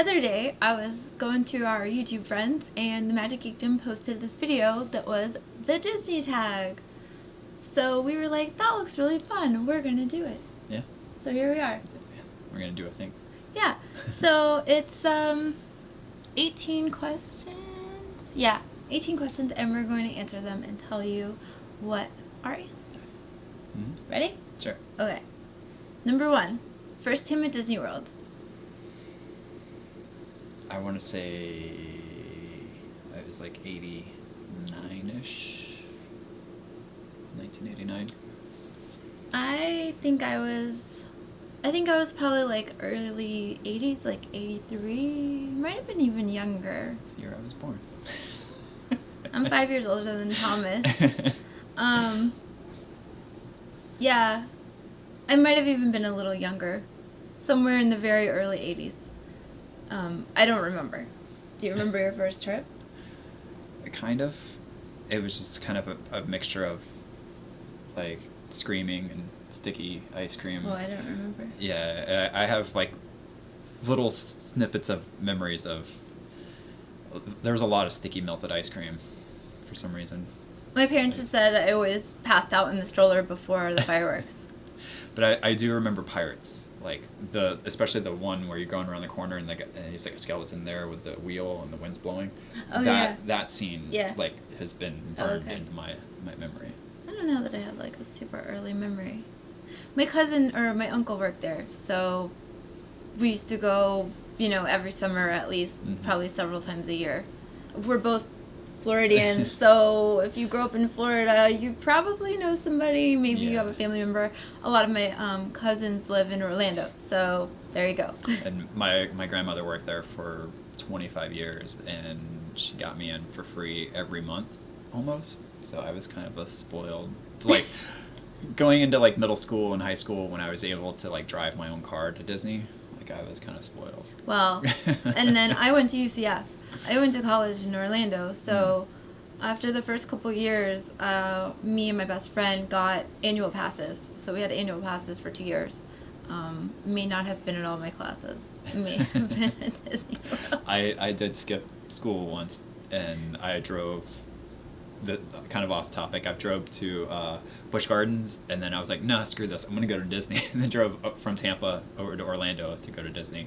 other day, I was going through our YouTube friends, and the Magic Geekdom posted this video that was the Disney tag. So we were like, that looks really fun. We're going to do it. Yeah. So here we are. We're going to do a thing. Yeah. So it's 18 questions. Yeah, 18 questions, and we're going to answer them and tell you what our answers are. Mm-hmm. Ready? Sure. Okay. Number 1. First time at Disney World. I want to say it was like 89-ish. 1989. I think I was probably like early 80s, like 83. Might have been even younger. That's the year I was born. I'm 5 years older than Thomas. Yeah. I might have even been a little younger. Somewhere in the very early 80s. I don't remember. Do you remember your first trip? Kind of. It was just kind of a mixture of like screaming and sticky ice cream. Oh, I don't remember. Yeah, I have like little snippets of memories of. There was a lot of sticky melted ice cream, for some reason. My parents just said I always passed out in the stroller before the fireworks. But I do remember Pirates, like especially the one where you're going around the corner and he's like a skeleton there with the wheel and the wind's blowing. Oh, yeah. That scene like has been burned into my memory. I don't know that I have like a super early memory. My cousin or my uncle worked there, so we used to go, every summer at least, probably several times a year. We're both Floridians, so if you grow up in Florida, you probably know somebody. Maybe you have a family member. A lot of my cousins live in Orlando, so there you go. And my grandmother worked there for 25 years, and she got me in for free every month, almost. So I was kind of a spoiled, like going into like middle school and high school when I was able to like drive my own car to Disney. Like I was kind of spoiled. Well, and then I went to UCF. I went to college in Orlando, so after the first couple years, me and my best friend got annual passes. So we had annual passes for 2 years. May not have been in all my classes. May have been at Disney World. I did skip school once, and I drove. Kind of off topic. I drove to Busch Gardens, and then I was like, "Nah, screw this. I'm gonna go to Disney." And then drove up from Tampa over to Orlando to go to Disney.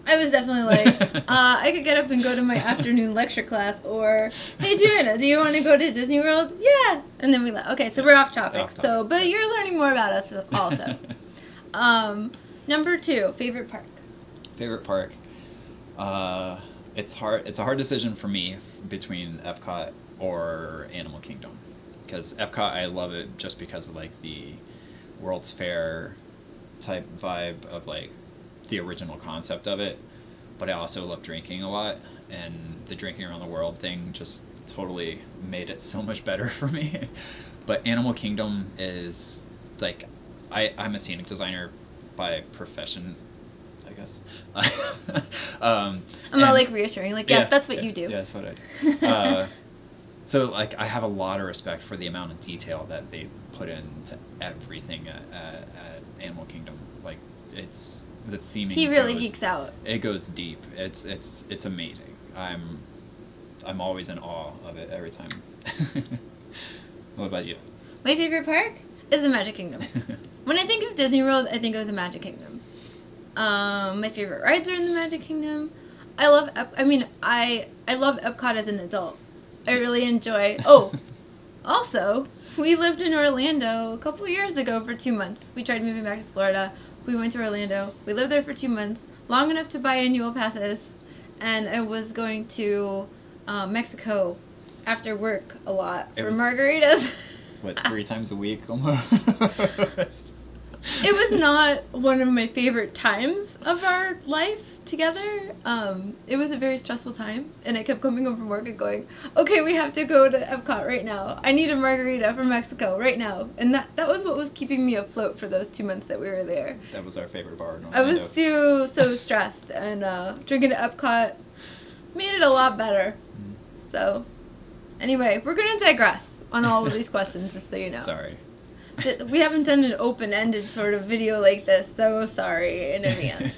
I was definitely like, I could get up and go to my afternoon lecture class, or, hey, Joanna, do you want to go to Disney World? Yeah. And then we left. Okay, so we're off topic. So, but you're learning more about us also. Number 2, favorite park. Favorite park. It's hard. It's a hard decision for me between Epcot or Animal Kingdom, because Epcot, I love it just because of like the World's Fair type vibe of like the original concept of it, but I also love drinking a lot, and the drinking around the world thing just totally made it so much better for me. But Animal Kingdom is like, I'm a scenic designer by profession, I guess. I'm not like reassuring, like, yes, that's what you do. Yeah, that's what I do. So like I have a lot of respect for the amount of detail that they put into everything at Animal Kingdom. Like it's the theming. He really geeks out. It goes deep. It's amazing. I'm always in awe of it every time. What about you? My favorite park is the Magic Kingdom. When I think of Disney World, I think of the Magic Kingdom. My favorite rides are in the Magic Kingdom. I love Epcot as an adult. I really enjoy. Oh, also, we lived in Orlando a couple years ago for 2 months. We tried moving back to Florida. We went to Orlando. We lived there for 2 months, long enough to buy annual passes. And I was going to Mexico after work a lot for margaritas. What, 3 times a week almost? It was not one of my favorite times of our life together. It was a very stressful time, and I kept coming home from work and going, okay, we have to go to Epcot right now. I need a margarita from Mexico right now. And that was what was keeping me afloat for those 2 months that we were there. That was our favorite bar in Orlando. I was so stressed, and drinking at Epcot made it a lot better. So, anyway, we're going to digress on all of these questions, just so you know. Sorry. We haven't done an open-ended sort of video like this, so sorry in advance.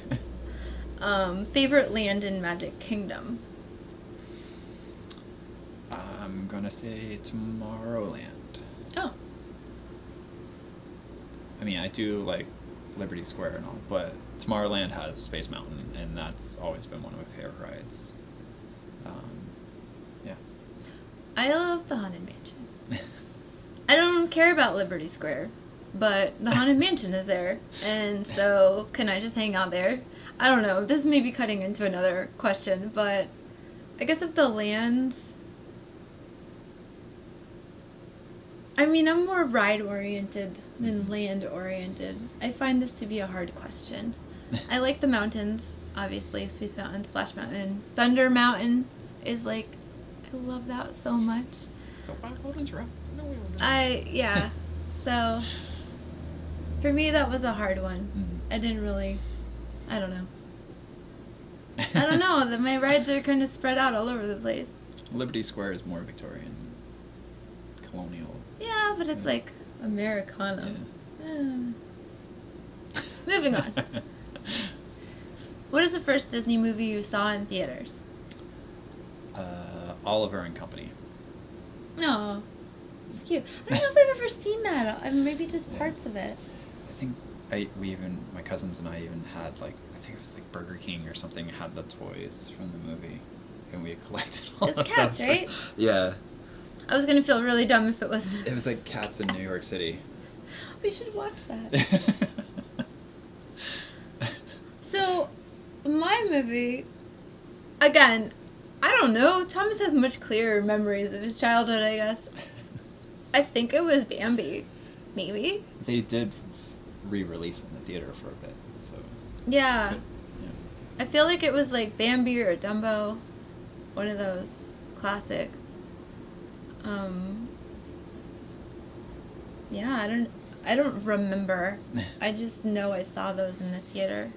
Favorite land in Magic Kingdom? I'm gonna say Tomorrowland. Oh. I mean, I do like Liberty Square and all, but Tomorrowland has Space Mountain, and that's always been one of my favorite rides. Yeah. I love the Haunted Mansion. I don't care about Liberty Square, but the Haunted Mansion is there, and so can I just hang out there? I don't know. This may be cutting into another question, but I guess if the lands... I mean, I'm more ride-oriented than land-oriented. I find this to be a hard question. I like the mountains, obviously. Space Mountain, Splash Mountain. Thunder Mountain is like... I love that so much. So yeah. So, for me, that was a hard one. Mm-hmm. I didn't really... I don't know. I don't know. My rides are kind of spread out all over the place. Liberty Square is more Victorian, colonial. Yeah, but it's like Americana. Yeah. Moving on. What is the first Disney movie you saw in theaters? Oliver and Company. No, it's cute. I don't know if I've ever seen that. Maybe just parts of it. I think my cousins and I even had like, I think it was like Burger King or something had the toys from the movie, and we had collected all It's of cats, those. right? Yeah. I was gonna feel really dumb if it was. It was like cats in New York City. We should watch that. So, my movie, again, I don't know. Thomas has much clearer memories of his childhood, I guess. I think it was Bambi, maybe. They did re-release in the theater for a bit, so. Yeah. Yeah. I feel like it was like Bambi or Dumbo, one of those classics. Yeah, I don't remember. I just know I saw those in the theater.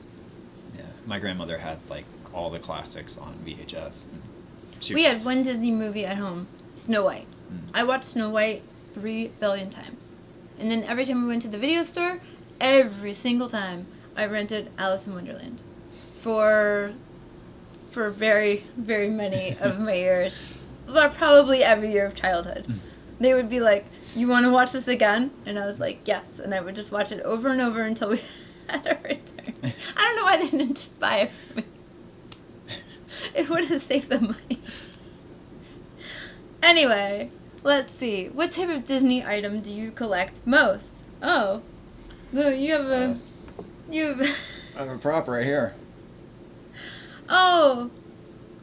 Yeah, my grandmother had like all the classics on VHS. We had one Disney movie at home, Snow White. Mm. I watched Snow White 3 billion times. And then every time we went to the video store, every single time, I rented Alice in Wonderland. For very, very many of my years. Probably every year of childhood. Mm. They would be like, you want to watch this again? And I was like, yes. And I would just watch it over and over until we had a return. I don't know why they didn't just buy it for me. It would have saved them money. Anyway, let's see. What type of Disney item do you collect most? Oh. No, you have a... I have a prop right here. Oh.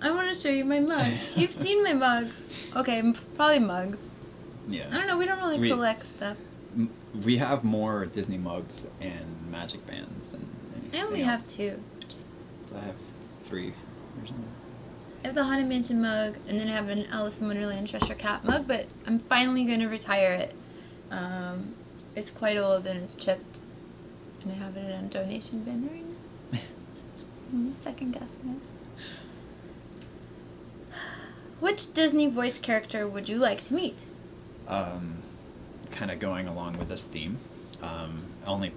I want to show you my mug. You've seen my mug. Okay, probably mugs. Yeah. I don't know. We don't really collect stuff. We have more Disney mugs and magic bands and I only have 2. So I have 3 or something. I have the Haunted Mansion mug, and then I have an Alice in Wonderland Cheshire Cat mug, but I'm finally going to retire it. It's quite old and it's chipped, and I have it in a donation bin right now. I'm second guessing it. Which Disney voice character would you like to meet? Kind of going along with this theme. Only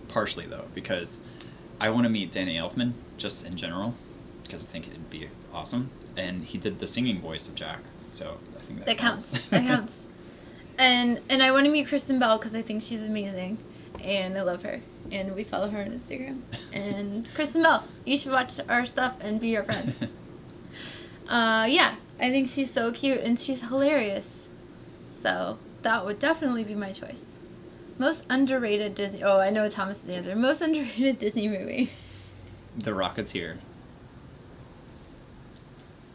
partially though, because I want to meet Danny Elfman just in general, because I think it'd be awesome. And he did the singing voice of Jack, so I think that counts. That counts. And I want to meet Kristen Bell because I think she's amazing, and I love her. And we follow her on Instagram. And Kristen Bell, you should watch our stuff and be our friend. Yeah, I think she's so cute and she's hilarious. So that would definitely be my choice. Most underrated Disney... Oh, I know Thomas's answer. Most underrated Disney movie. The Rocketeer.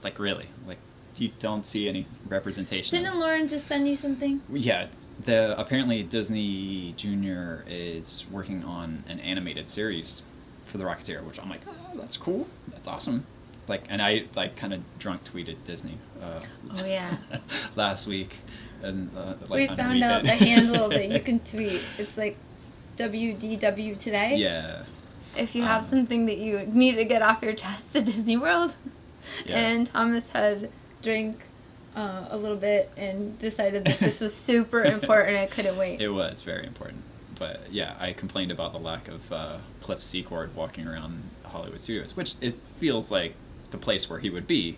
Like, really. Like, you don't see any representation. Didn't Lauren just send you something? Yeah. Apparently Disney Junior is working on an animated series for The Rocketeer, which I'm like, oh, that's cool. That's awesome. Like, and I, like, kind of drunk tweeted Disney. Oh, yeah. Last week. And, we found out the handle that you can tweet. It's like WDW today. Yeah. If you have something that you need to get off your chest at Disney World. Yeah. And Thomas had drank a little bit and decided that this was super important. I couldn't wait. It was very important. But yeah, I complained about the lack of Cliff Secord walking around Hollywood Studios, which it feels like the place where he would be,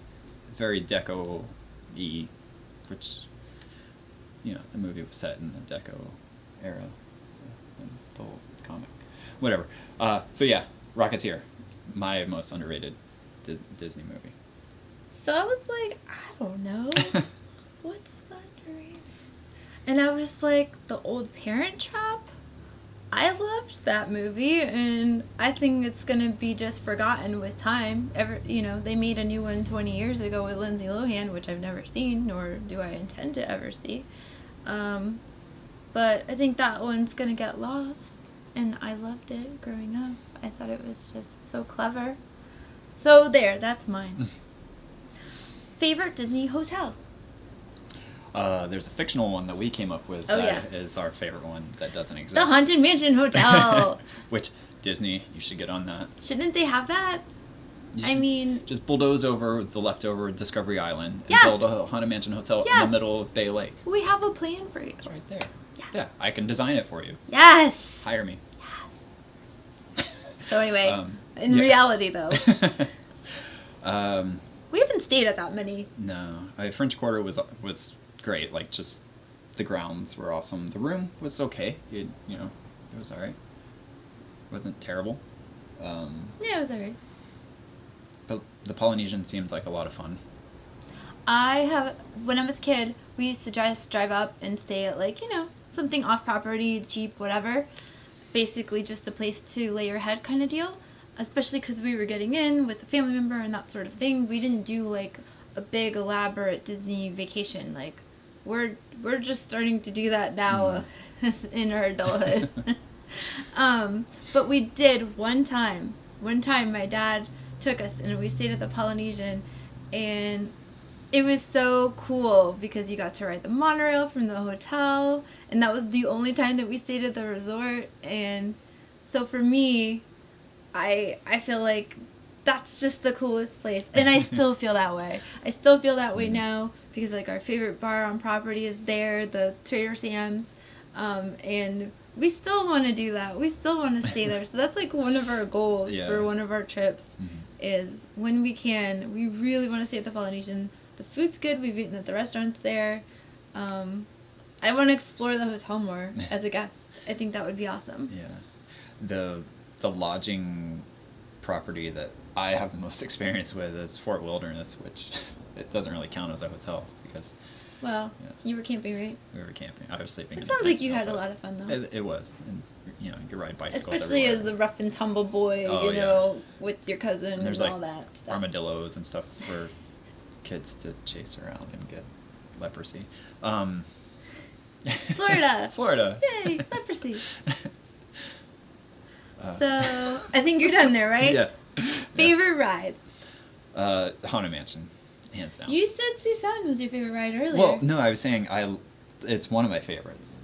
very deco-y, which, you know, the movie was set in the deco era, so, and the whole comic, whatever. So yeah, Rocketeer, my most underrated Disney movie. So I was like, I don't know. What's underrated? And I was like, The Old Parent Trap? I loved that movie, and I think it's going to be just forgotten with time. They made a new one 20 years ago with Lindsay Lohan, which I've never seen, nor do I intend to ever see. But I think that one's going to get lost, and I loved it growing up. I thought it was just so clever. So there, that's mine. Favorite Disney hotel? There's a fictional one that we came up with that is our favorite one that doesn't exist. The Haunted Mansion Hotel. Which, Disney, you should get on that. Shouldn't they have that? I mean... Just bulldoze over the leftover Discovery Island and build a Haunted Mansion Hotel in the middle of Bay Lake. We have a plan for you. It's right there. Yes. Yeah, I can design it for you. Yes! Hire me. Yes. So anyway, in reality though... we haven't stayed at that many. No. French Quarter was great. Like, just the grounds were awesome. The room was okay. It was alright. It wasn't terrible. Yeah, it was alright. But the Polynesian seems like a lot of fun. When I was a kid, we used to just drive up and stay at, something off-property, cheap, whatever. Basically just a place to lay your head kind of deal. Especially because we were getting in with a family member and that sort of thing. We didn't do, a big, elaborate Disney vacation. We're just starting to do that now in our adulthood. But we did one time. One time my dad took us and we stayed at the Polynesian, and it was so cool because you got to ride the monorail from the hotel, and that was the only time that we stayed at the resort. And so for me, I feel like that's just the coolest place, and I still feel that way. I still feel that way now because our favorite bar on property is there, the Trader Sam's, and we still want to do that. We still want to stay there. So that's one of our goals for one of our trips is when we can. We really want to stay at the Polynesian. The food's good. We've eaten at the restaurants there. I want to explore the hotel more as a guest. I think that would be awesome. Yeah, the lodging property that I have the most experience with is Fort Wilderness, which it doesn't really count as a hotel because... Well, you were camping, right? We were camping. I was sleeping. It sounds like you had a lot of fun, though. It was. And, you could ride bicycles especially everywhere. As the rough and tumble boy, with your cousin and all that stuff. Armadillos and stuff for kids to chase around and get leprosy. Florida! Florida! Yay! Leprosy! So, I think you're done there, right? Yeah. Favorite ride? Haunted Mansion, hands down. You said Space Mountain was your favorite ride earlier. Well, no, I was saying it's one of my favorites.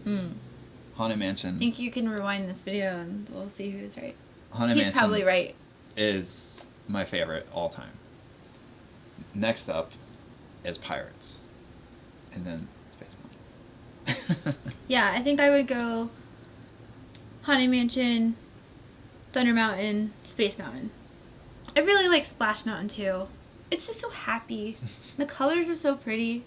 Haunted Mansion. I think you can rewind this video and we'll see who's right. Haunted He's Mansion probably right. Is my favorite all time. Next up is Pirates, and then Space Mountain. Yeah, I think I would go Haunted Mansion, Thunder Mountain, Space Mountain. I really like Splash Mountain too. It's just so happy. The colors are so pretty.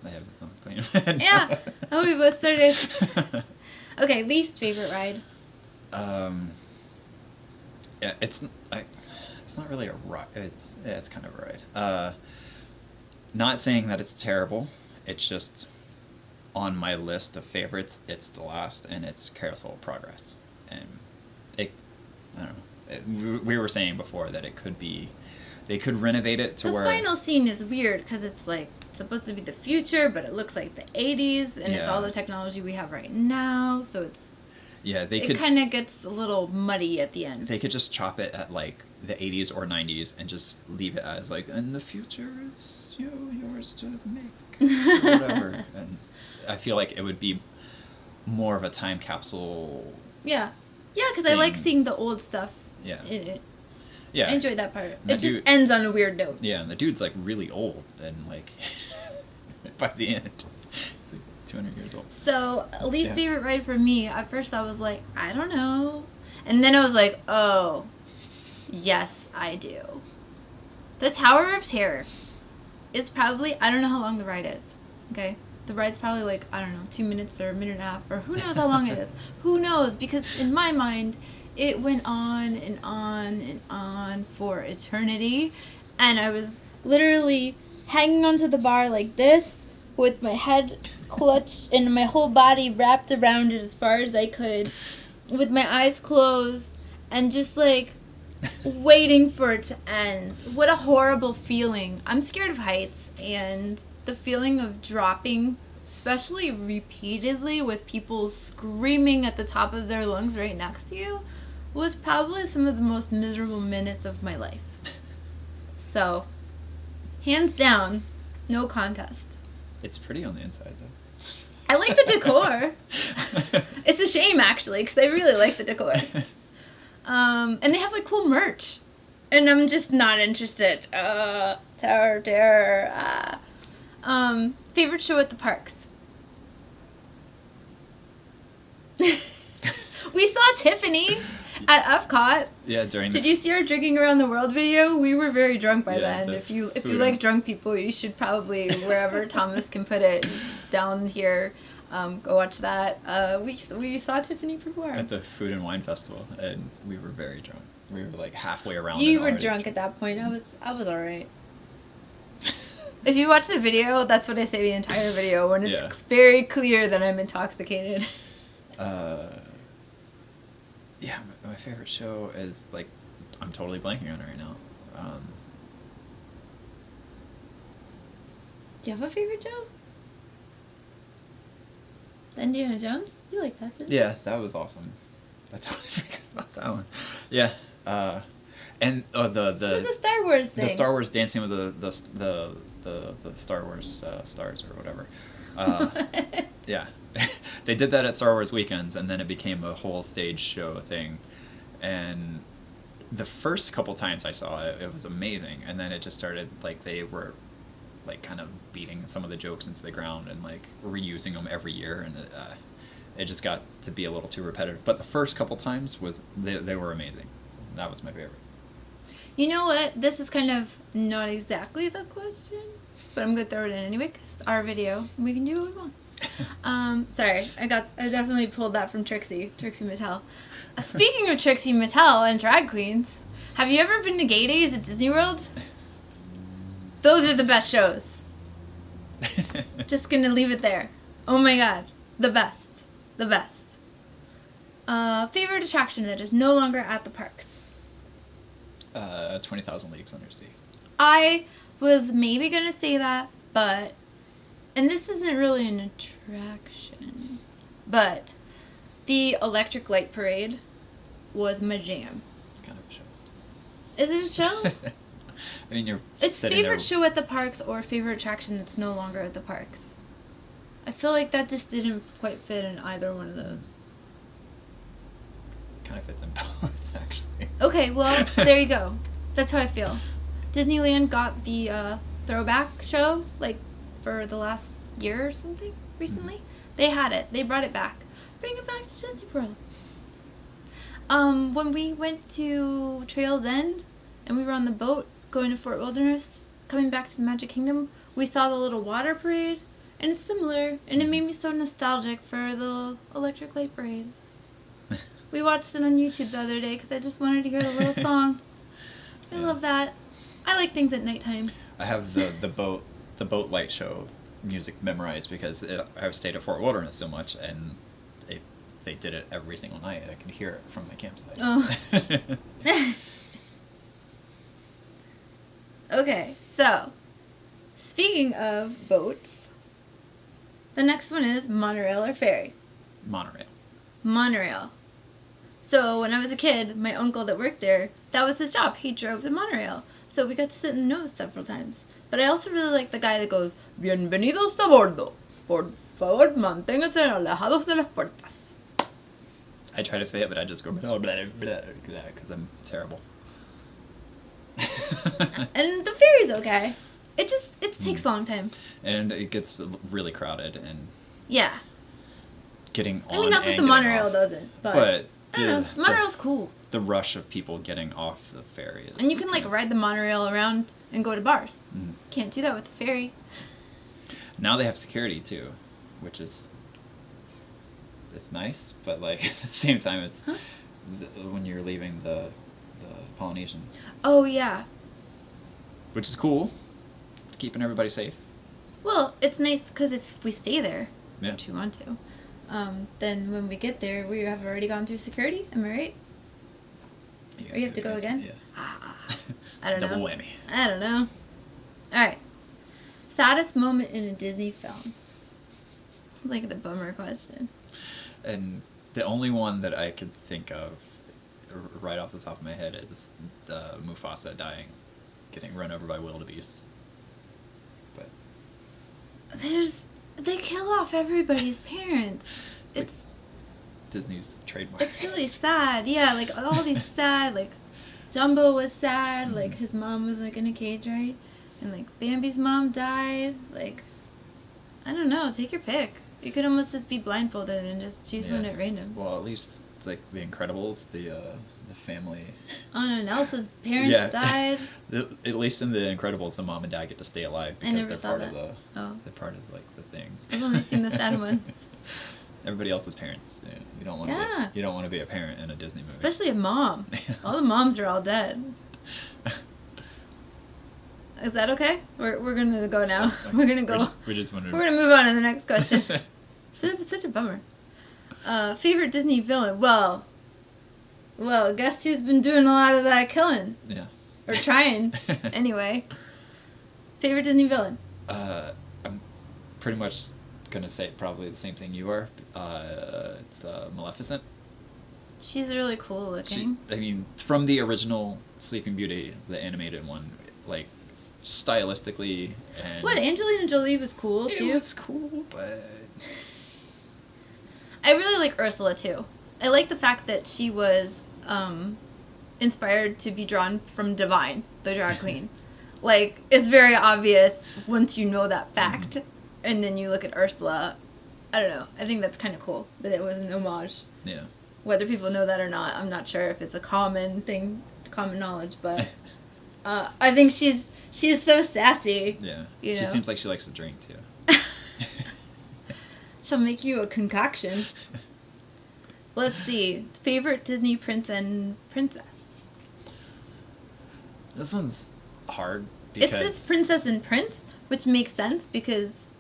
I have this on clean. Yeah. Oh, we both started. Okay, least favorite ride. Yeah, it's not really a ride. It's kind of a ride. Not saying that it's terrible. It's just on my list of favorites. It's the last, and it's Carousel of Progress. And I don't know. We were saying before that it could be, they could renovate it to the where... The final scene is weird because it's supposed to be the future, but it looks like the 80s, and it's all the technology we have right now, so it's... Yeah, it kind of gets a little muddy at the end. They could just chop it at the 80s or 90s and just leave it as and the future is yours to make, or whatever. And I feel like it would be more of a time capsule. Yeah. Yeah, because I like seeing the old stuff in it. Yeah. I enjoyed that part. It just ends on a weird note. Yeah, and the dude's really old, and by the end, he's 200 years old. So, least Yeah. favorite ride for me, at first I was like, I don't know. And then I was like, oh, yes, I do. The Tower of Terror is probably, I don't know how long the ride is, okay? The ride's probably like, I don't know, 2 minutes or a minute and a half, or who knows how long it is. Who knows? Because in my mind, it went on and on and on for eternity. And I was literally hanging onto the bar like this, with my head clutched and my whole body wrapped around it as far as I could, with my eyes closed, and just like waiting for it to end. What a horrible feeling. I'm scared of heights, and the feeling of dropping, especially repeatedly with people screaming at the top of their lungs right next to you, was probably some of the most miserable minutes of my life. So, hands down, no contest. It's pretty on the inside, though. I like the decor. It's a shame, actually, because I really like the decor. And they have, like, cool merch. And I'm just not interested. Tower of Terror. Favorite show at the parks? We saw Tiffany at Epcot. Yeah, Did you see our Drinking Around the World video? We were very drunk by Yeah, then. the If you food like and- drunk people, you should probably, wherever Thomas can put it down here, go watch that. We saw Tiffany perform. at the Food and Wine Festival, and we were very drunk. We were like halfway around. You and were already drunk at that point. I was alright. If you watch the video, that's what I say the entire video, when it's Yeah. very clear that I'm intoxicated. Yeah, my favorite show is, like, I'm totally blanking on it right now. Do you have a favorite show? Indiana Jones? You like that, didn't you? Yeah, that was awesome. I totally forgot about that one. Yeah, and The Star Wars thing. the Star Wars Dancing with the Star Wars stars or whatever. Yeah, they did that at Star Wars weekends, and then it became a whole stage show thing. And the first couple times I saw it, it was amazing, and then it just started, like, they were like kind of beating some of the jokes into the ground and like reusing them every year, and it just got to be a little too repetitive. But the first couple times was they were amazing. That was my favorite. You know what? This is kind of not exactly the question, but I'm gonna throw it in anyway because it's our video and we can do what we want. Sorry, I definitely pulled that from Trixie Mattel. Speaking of Trixie Mattel and drag queens, have you ever been to Gay Days at Disney World? Those are the best shows. Just gonna leave it there. Oh my god, the best, the best. Favorite attraction that is no longer at the parks? 20,000 Leagues Under Sea. I was maybe gonna say that, but, and this isn't really an attraction, but the Electric Light Parade was my jam. It's kind of a show. Is it a show? I mean, you're It's sitting favorite there. show at the parks or favorite attraction that's no longer at the parks. I feel like that just didn't quite fit in either one of those. Kind of fits in both, actually. Okay, well, there you go. That's how I feel. Disneyland got the throwback show, like, for the last year or something, recently. Mm-hmm. They had it. They brought it back. Bring it back to Disney World. When we went to Trails End, and we were on the boat going to Fort Wilderness, coming back to the Magic Kingdom, we saw the little water parade, and it's similar, and it made me so nostalgic for the Electric Light Parade. We watched it on YouTube the other day because I just wanted to hear the little song. I Yeah. love that. I like things at nighttime. I have the boat light show music memorized because I've stayed at Fort Wilderness so much, and they did it every single night. I can hear it from my campsite. Oh. Okay, so, speaking of boats, the next one is monorail or ferry. Monorail. Monorail. So, when I was a kid, my uncle that worked there, that was his job. He drove the monorail. So, we got to sit in the nose several times. But I also really like the guy that goes, Bienvenidos a bordo. Por favor, manténganse alejados de las puertas. I try to say it, but I just go blah, blah, blah, blah, because I'm terrible. And the ferry's okay. It takes a long time. And it gets really crowded, and Yeah. getting on. I mean, not that and the getting monorail off. doesn't, but But I don't know. The monorail's cool. The rush of people getting off the ferry is, And you can, like, ride the monorail around and go to bars. Mm. Can't do that with the ferry. Now they have security too, which is it's nice, but like at the same time, it's when you're leaving the Polynesian, Oh, yeah. which is cool, keeping everybody safe. Well, it's nice because if we stay there, Yeah. which we want to, then when we get there, we have already gone through security. Am I right? Or you have to go again? Yeah. I don't know. Double whammy. I don't know. All right. Saddest moment in a Disney film. Like the bummer question. And the only one that I could think of right off the top of my head is the Mufasa dying, getting run over by wildebeests. But They kill off everybody's parents. it's like Disney's trademark. It's really sad. Yeah, like all these sad, like Dumbo was sad, like his mom was like in a cage, right? And like Bambi's mom died. Like, I don't know, take your pick. You could almost just be blindfolded and just choose one at random. Well, at least like The Incredibles, the family. Anna and Elsa's parents died. At least in The Incredibles, the mom and dad get to stay alive because they're part of the they're part of like the thing. I've only seen the sad ones. Everybody else's parents. Yeah, you don't want to. You don't want to be a parent in a Disney movie. Especially a mom. All the moms are all dead. Is that okay? We're gonna go now. We're gonna go. We just wanted. We're gonna move on to the next question. Such a bummer. Favorite Disney villain? Well, guess who's been doing a lot of that killing? Yeah. Or trying, anyway. Favorite Disney villain? I'm pretty much gonna say probably the same thing you are. It's Maleficent. She's really cool looking. I mean, from the original Sleeping Beauty, the animated one, like stylistically and. What, Angelina Jolie was cool too? It was cool, but. I really like Ursula too. I like the fact that she was inspired to be drawn from Divine, the drag queen. Like, it's very obvious once you know that fact, and then you look at Ursula. I don't know. I think that's kind of cool that it was an homage. Yeah. Whether people know that or not, I'm not sure if it's a common thing, common knowledge, but I think she's so sassy. Yeah. You She know? seems like she likes to drink too. She'll make you a concoction. Let's see. Favorite Disney prince and princess? This one's hard because. It says princess and prince, which makes sense because,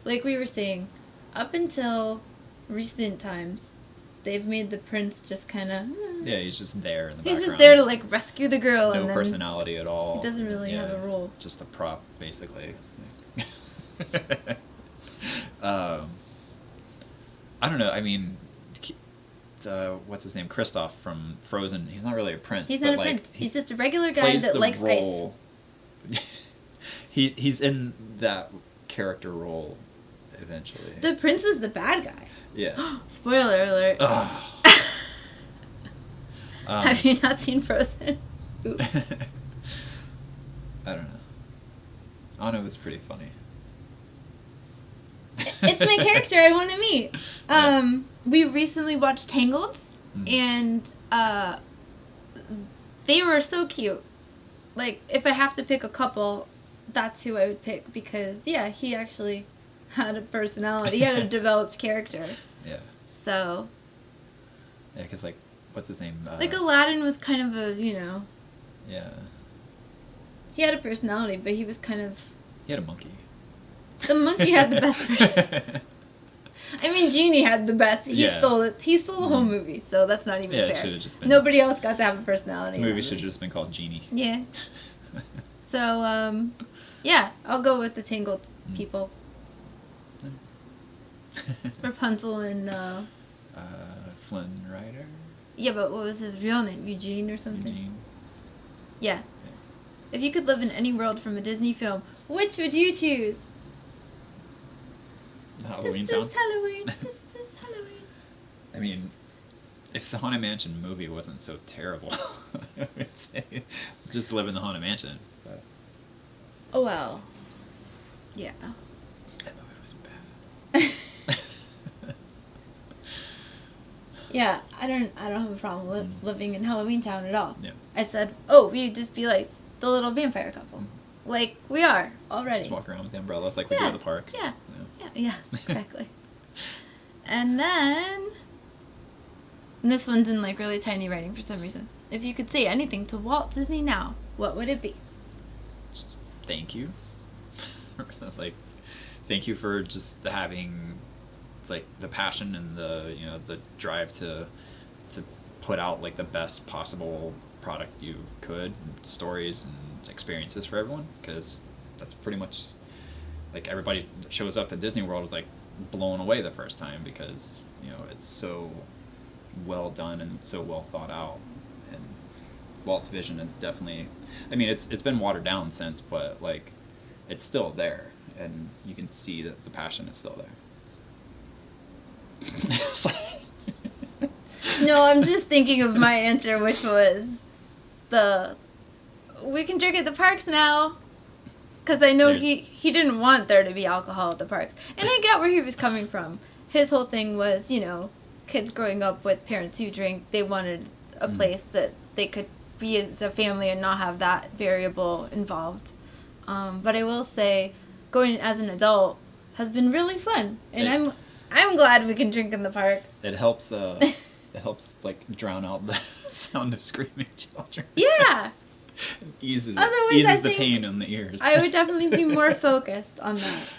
like we were saying, up until recent times, they've made the prince just kind of. Yeah, he's just there in the He's background. just there to like rescue the girl, No and then personality at all. he doesn't really have a role. Just a prop, basically. I don't know. I mean, what's his name? Kristoff from Frozen. He's not really a prince. He's but not a like, prince. He's just a regular guy plays that the likes role. He's in that character role eventually. ice. The prince was the bad guy. Yeah. Spoiler alert. Ugh. Have you not seen Frozen? Oops. I don't know. Anna was pretty funny. It's my character I want to meet. We recently watched Tangled, and they were so cute. Like, if I have to pick a couple, that's who I would pick because, yeah, he actually had a personality. He had a developed character. Yeah. So. Yeah, because, like, what's his name? Like, Aladdin was kind of a, you know. Yeah. He had a personality, but he was kind of. He had a monkey. The monkey had the best person. I mean, Genie had the best. He stole it. He stole the whole movie, so that's not even fair. It should have just been. Nobody else got to have a personality. The movie should have just been called Genie. Yeah. So, yeah, I'll go with the Tangled people. Rapunzel and. Flynn Rider. Yeah, but what was his real name? Eugene or something? Eugene. Yeah. Okay. If you could live in any world from a Disney film, which would you choose? Halloween This Town. is Halloween. This is Halloween. I mean, if the Haunted Mansion movie wasn't so terrible, I would say just live in the Haunted Mansion. But Oh, well. Yeah. that movie was bad. Yeah, I don't have a problem with living in Halloween Town at all. Yeah. I said, oh, we'd just be like the little vampire couple. Like we are already. Just walk around with the umbrellas like we do at the parks. Yeah. Yeah, exactly. And then, and this one's in like really tiny writing for some reason. If you could say anything to Walt Disney now, what would it be? Just thank you. Like, thank you for just having, like, the passion and the, you know, the drive to put out like the best possible product you could, stories and experiences for everyone, because that's pretty much like everybody that shows up at Disney World is like blown away the first time, because you know it's so well done and so well thought out. And Walt's vision is definitely, I mean, it's been watered down since, but like it's still there, and you can see that the passion is still there. No, I'm just thinking of my answer, which was we can drink at the parks now. Because I know he didn't want there to be alcohol at the parks. And I get where he was coming from. His whole thing was, you know, kids growing up with parents who drink, they wanted a place that they could be as a family and not have that variable involved. But I will say, going as an adult has been really fun. And I'm glad we can drink in the park. It helps like drown out the sound of screaming children. Yeah. eases the pain in the ears. I would definitely be more focused on that.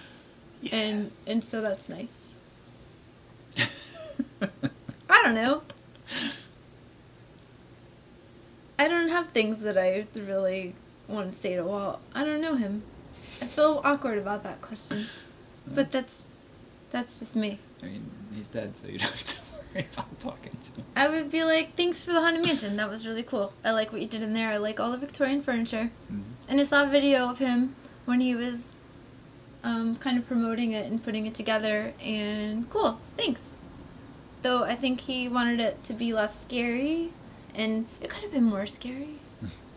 Yeah. And so that's nice. I don't know. I don't have things that I really want to say to Walt. I don't know him. I feel awkward about that question. But that's just me. I mean, he's dead, so you don't have to worry about talking to him. I would be like, thanks for the Haunted Mansion. That was really cool. I like what you did in there. I like all the Victorian furniture. Mm-hmm. And I saw a video of him when he was kind of promoting it and putting it together. And cool, thanks. Though I think he wanted it to be less scary. And it could have been more scary.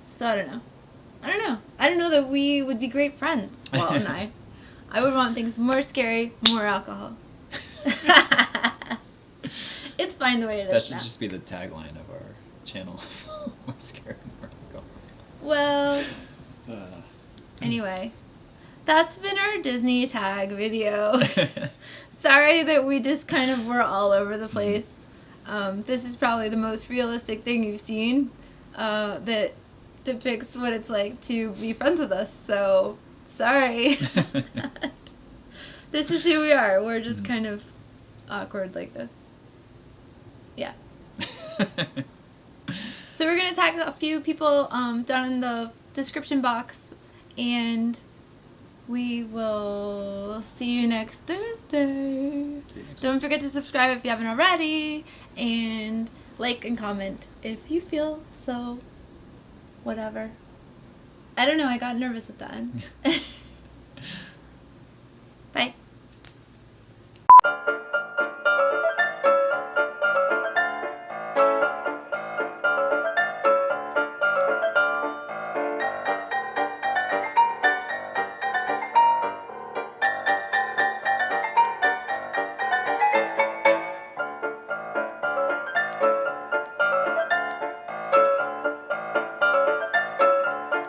So I don't know. I don't know that we would be great friends, Walt and I. I would want things more scary, more alcohol. It's fine the way it is. That should now. just be the tagline of our channel. More scary, more alcohol. Well, anyway, that's been our Disney tag video. Sorry that we just kind of were all over the place. This is probably the most realistic thing you've seen that depicts what it's like to be friends with us. So, sorry. This is who we are. We're just kind of awkward like this. Yeah. So we're going to tag a few people down in the description box, and we will see you next Thursday. Don't forget to subscribe if you haven't already, and like and comment if you feel so. Whatever. I don't know, I got nervous at the end. Bye.